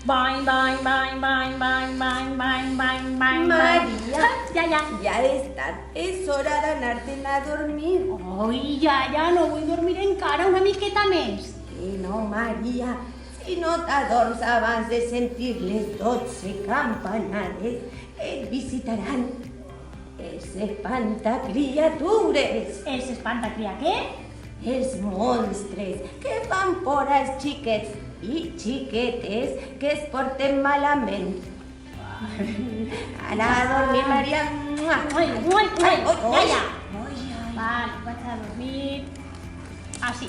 Bang, bang, bang, bang, bang, bang, bang, bang, bang. María. Ya. Ya es tarde, es hora d'anar-te'n a dormir. Ai, ja, no vull dormir encara una miqueta més. Sí, no, Maria, si no t'adorms abans de sentir les 12 campanades, et visitaran els espantacriatures, Els espantacria què? els monstres que fan por als xiquets i xiquetes que es porten malament. Ara a dormir, Maria. Ja. Vale, vaig a dormir. Així.